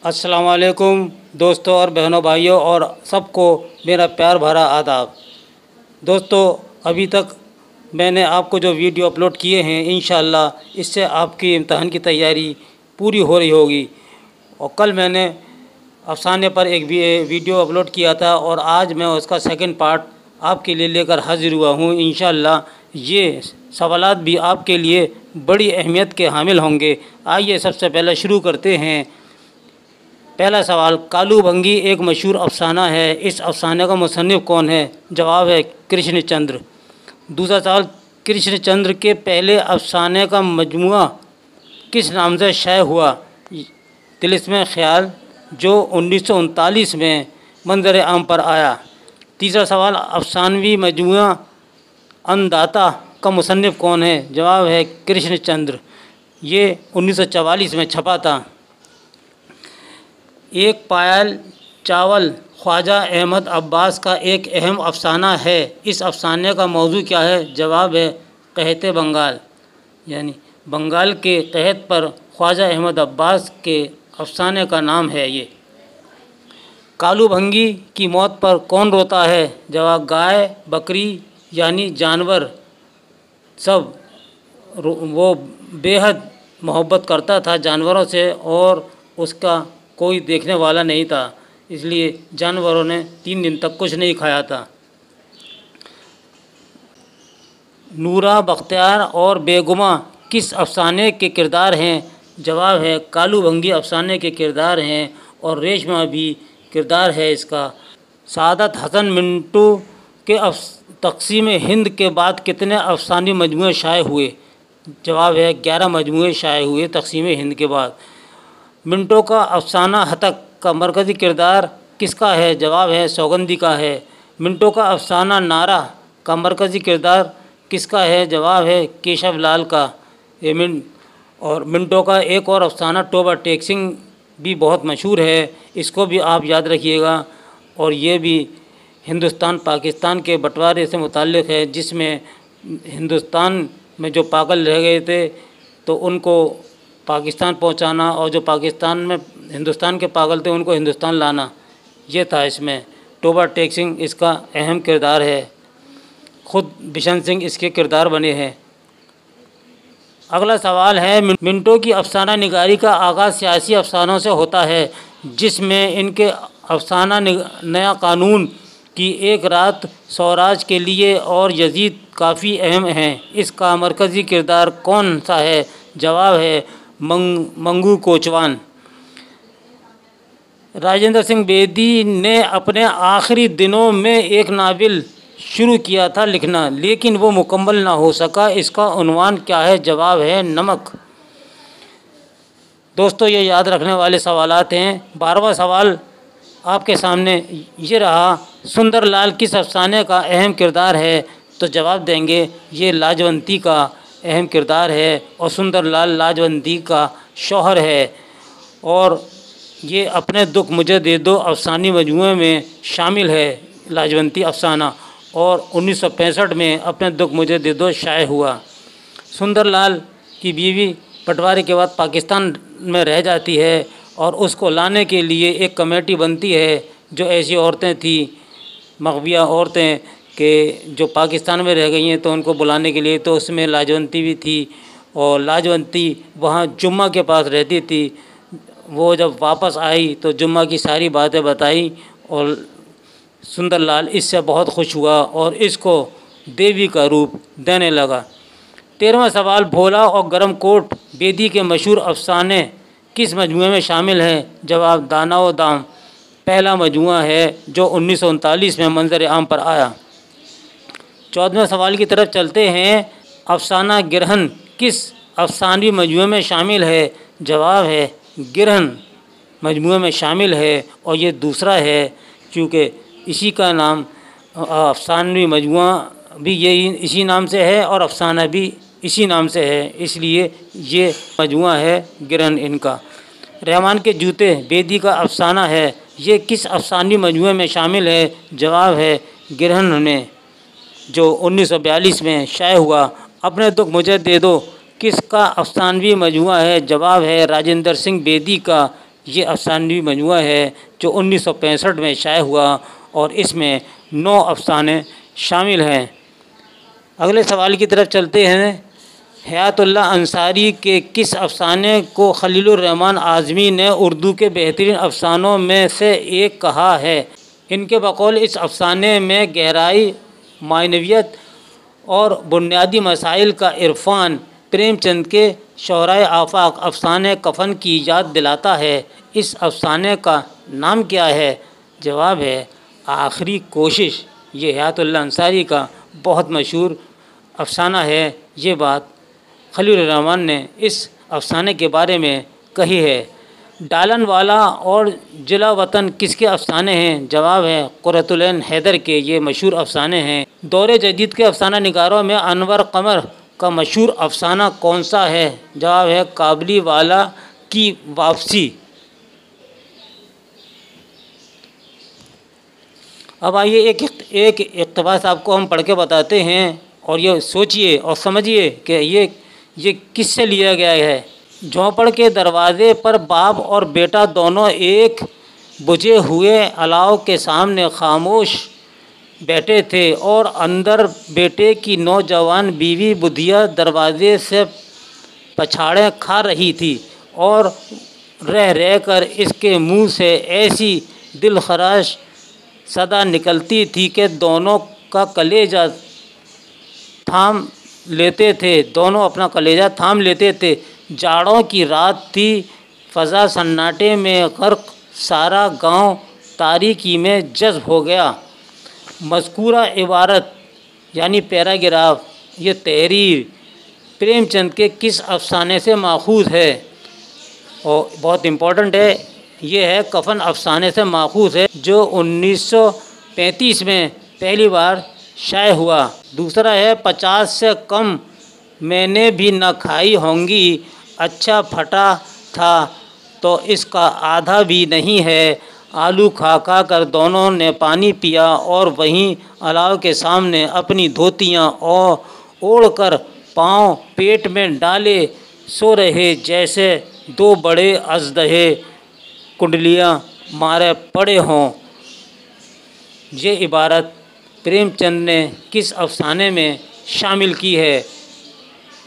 अस्सलाम वालेकुम दोस्तों और बहनों भाइयों और सबको मेरा प्यार भरा आदाब। दोस्तों, अभी तक मैंने आपको जो वीडियो अपलोड किए हैं, इंशाअल्लाह इससे आपकी इम्तहान की तैयारी पूरी हो रही होगी। और कल मैंने अफसाने पर एक वीडियो अपलोड किया था और आज मैं उसका सेकंड पार्ट आपके लिए लेकर हाजिर हुआ हूँ। इंशाअल्लाह ये सवालात भी आपके लिए बड़ी अहमियत के हामिल होंगे। आइए सबसे पहले शुरू करते हैं। पहला सवाल, कालू भंगी एक मशहूर अफसाना है, इस अफसाने का मुसन्निफ़ कौन है? जवाब है कृष्णचंद्र। दूसरा सवाल, कृष्णचंद्र के पहले अफसाने का मजमुआ किस नाम से शाये हुआ? तिलिस्म ख्याल, जो 1939 में मंजर आम पर आया। तीसरा सवाल, अफसानवी मजमुआ अन्नदाता का मुसन्निफ़ कौन है? जवाब है कृष्णचंद्र, ये 1944 में छपा था। एक पायल चावल ख्वाजा अहमद अब्बास का एक अहम अफसाना है, इस अफसाने का मौजू क्या है? जवाब है कहते बंगाल, यानी बंगाल के कहत पर ख्वाजा अहमद अब्बास के अफसाने का नाम है ये। कालू भंगी की मौत पर कौन रोता है? जवाब गाय बकरी यानी जानवर सब। वो बेहद मोहब्बत करता था जानवरों से और उसका कोई देखने वाला नहीं था, इसलिए जानवरों ने 3 दिन तक कुछ नहीं खाया था। नूरा, बख्तियार और बेगुमा किस अफसाने के किरदार हैं? जवाब है कालू भंगी अफसाने के किरदार हैं और रेशमा भी किरदार है इसका। सादत हसन मिंटू के तक़सीम हिंद के बाद कितने अफसानी मजमूए शाये हुए? जवाब है 11 मजमूए शाये हुए तक़सीम हिंद के बाद। मिंटो का अफसाना हतक का मरकज़ी किरदार किसका है? जवाब है सौगंधी का है। मिंटो का अफसाना नारा का मरकज़ी किरदार किसका है? जवाब है केशव लाल का। और मिंटो का एक और अफसाना टोबा टेक सिंह भी बहुत मशहूर है, इसको भी आप याद रखिएगा। और ये भी हिंदुस्तान पाकिस्तान के बंटवारे से मुताल्लिक़ है, जिसमें हिंदुस्तान में जो पागल रह गए थे तो उनको पाकिस्तान पहुंचाना और जो पाकिस्तान में हिंदुस्तान के पागल थे उनको हिंदुस्तान लाना, ये था इसमें। टोबा टेक सिंह इसका अहम किरदार है, ख़ुद बिशन सिंह इसके किरदार बने हैं। अगला सवाल है, मिंटो की अफसाना निगारी का आगाज़ सियासी अफसानों से होता है, जिसमें इनके अफसाना नया कानून की एक रात स्वराज के लिए और यजीद काफ़ी अहम हैं, इसका मरकज़ी किरदार कौन सा है? जवाब है मंगू कोचवान। राजेंद्र सिंह बेदी ने अपने आखिरी दिनों में एक नावल शुरू किया था लिखना, लेकिन वो मुकम्मल ना हो सका, इसका उन्वान क्या है? जवाब है नमक। दोस्तों, ये याद रखने वाले सवालात हैं। 12वां सवाल आपके सामने ये रहा, सुंदरलाल किस अफसाने का अहम किरदार है? तो जवाब देंगे ये लाजवंती का अहम किरदार है और सुंदरलाल लाजवंती का शौहर है और ये अपने दुख मुझे दे दो अफसानी मजमूए में शामिल है लाजवंती अफसाना, और 1965 में अपने दुख मुझे दे दो शाये हुआ। सुंदरलाल की बीवी बंटवारे के बाद पाकिस्तान में रह जाती है और उसको लाने के लिए एक कमेटी बनती है, जो ऐसी औरतें थी मग़विया औरतें कि जो पाकिस्तान में रह गई हैं, तो उनको बुलाने के लिए, तो उसमें लाजवंती भी थी। और लाजवंती वहाँ जुम्मा के पास रहती थी। वो जब वापस आई तो जुम्मा की सारी बातें बताई और सुंदरलाल इससे बहुत खुश हुआ और इसको देवी का रूप देने लगा। 13वां सवाल, भोला और गरम कोट बेदी के मशहूर अफसाने किस मजमूए में शामिल हैं? जवाब दाना व दाम पहला मजमूआ है, जो 1939 में मंजर आम पर आया। 14वें सवाल की तरफ चलते हैं। अफसाना गिरहन किस अफसानवी मजमूए में शामिल है? जवाब है गिरहन मजमूए में शामिल है और ये दूसरा है, क्योंकि इसी का नाम अफसानवी मजमूआ भी यही इसी नाम से है और अफसाना भी इसी नाम से है, इसलिए ये मजमूआ है गिरहन इनका। रहमान के जूते बेदी का अफसाना है, ये किस अफसानवी मजमूए में शामिल है? जवाब है गिरहन में, जो 1942 में शाये हुआ। अपने दुख मुझे दे दो किसका अफसानवी मजमूआ है? जवाब है राजेंद्र सिंह बेदी का, ये अफसानवी मजमूआ है जो 1965 में शाये हुआ और इसमें 9 अफसाने शामिल हैं। अगले सवाल की तरफ चलते हैं। हयातुल्लाह अंसारी के किस अफसाने को खलीलुर रहमान आज़मी ने उर्दू के बेहतरीन अफसानों में से एक कहा है? इनके बकौल इस अफसाने में गहराई, मानवियत और बुनियादी मसाइल का इरफान प्रेमचंद के शोहराए आफाक अफसाने कफ़न की याद दिलाता है। इस अफसाने का नाम क्या है? जवाब है आखिरी कोशिश। ये हयातुल्लाह अंसारी का बहुत मशहूर अफसाना है। ये बात खलीलुर रहमान ने इस अफसाने के बारे में कही है। डालन वाला और जिला वतन किसके अफसाने हैं? जवाब है कुर्रतुल ऐन हैदर के। ये मशहूर अफसाने हैं। दौरे जदीद के अफसाना निगारों में अनवर कमर का मशहूर अफसाना कौन सा है? जवाब है काबली वाला की वापसी। अब आइए एक इक़्तिबास आपको हम पढ़ के बताते हैं और ये सोचिए और समझिए कि ये किससे लिया गया है। झोंपड़ के दरवाज़े पर बाप और बेटा दोनों एक बुझे हुए अलाव के सामने खामोश बैठे थे और अंदर बेटे की नौजवान बीवी बुधिया दरवाज़े से पछाड़ें खा रही थी और रह रह कर इसके मुंह से ऐसी दिलखराश सदा निकलती थी कि दोनों का कलेजा थाम लेते थे। दोनों अपना कलेजा थाम लेते थे। जाड़ों की रात थी, फ़ज़ा सन्नाटे में गर्क, सारा गांव तारीकी में जज़्ब हो गया। मज़कूरा इबारत यानी पैराग्राफ, ये तहरीर प्रेमचंद के किस अफसाने से माखूज़ है? और बहुत इम्पोर्टेंट है, ये है कफ़न अफसाने से माखूज़ है जो 1935 में पहली बार शाये हुआ। दूसरा है 50 से कम मैंने भी न खाई होंगी, अच्छा फटा था तो इसका आधा भी नहीं है। आलू खा खा कर दोनों ने पानी पिया और वहीं अलाव के सामने अपनी धोतियाँ ओढ़ कर पाँव पेट में डाले सो रहे जैसे 2 बड़े अजदहे कुंडलियाँ मारे पड़े हों। ये इबारत प्रेमचंद ने किस अफसाने में शामिल की है?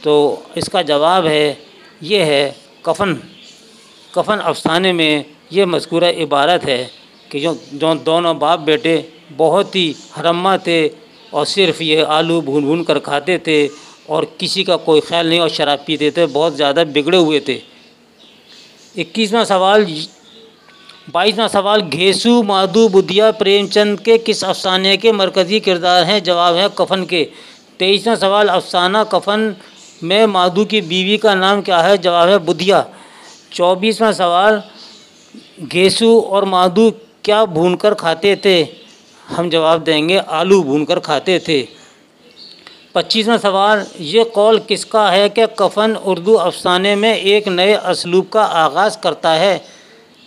तो इसका जवाब है ये है कफ़न अफसाने में ये मज़कूरा इबारत है कि जो दोनों बाप बेटे बहुत ही हरम्मा थे और सिर्फ़ ये आलू भून भून कर खाते थे और किसी का कोई ख्याल नहीं और शराब पीते थे, बहुत ज़्यादा बिगड़े हुए थे। 22वां सवाल घेसू माधू बुधिया प्रेमचंद के किस अफसाने के मरकज़ी किरदार हैं? जवाब है कफ़न के। 23वां सवाल अफसाना कफ़न में माधू की बीवी का नाम क्या है? जवाब है बुधिया। 24वां सवाल घेसू और माधू क्या भूनकर खाते थे? हम जवाब देंगे आलू भूनकर खाते थे। 25वां सवाल ये कौल किसका है कि कफ़न उर्दू अफसाने में एक नए असलूब का आगाज़ करता है?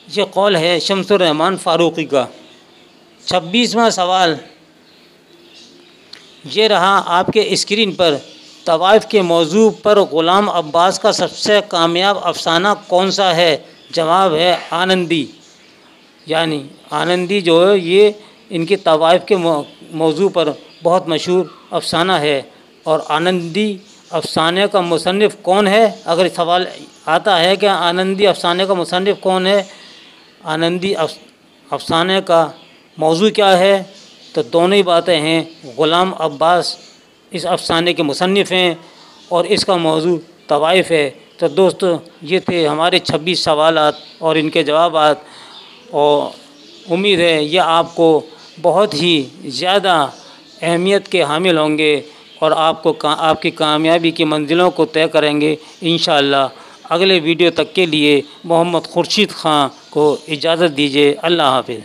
ये कौल है शम्सुर रहमान फ़ारूक़ी का। 26वां सवाल ये रहा आपके स्क्रीन पर। तवाइफ के मौजू पर ग़ुलाम अब्बास का सबसे कामयाब अफसाना कौन सा है? जवाब है आनंदी। यानी आनंदी जो है ये इनके तवाइफ के मौजू पर बहुत मशहूर अफसाना है। और आनंदी अफसाने का मुसन्निफ़ कौन है? अगर सवाल आता है कि आनंदी अफसाने का मुसन्निफ़ कौन है, आनंदी अफसाने का मौजू क्या है, तो दोनों ही बातें हैं। ग़ुलाम अब्बास इस अफसाने के मुसन्निफ़ हैं और इसका मौजू तवाइफ है। तो दोस्तों ये थे हमारे 26 सवालात और इनके जवाबात, और उम्मीद है ये आपको बहुत ही ज़्यादा अहमियत के हामिल होंगे और आपकी कामयाबी की मंजिलों को तय करेंगे इंशाअल्लाह। अगले वीडियो तक के लिए मोहम्मद खुर्शीद ख़ान को इजाज़त दीजिए। अल्लाह हाफ़िज़।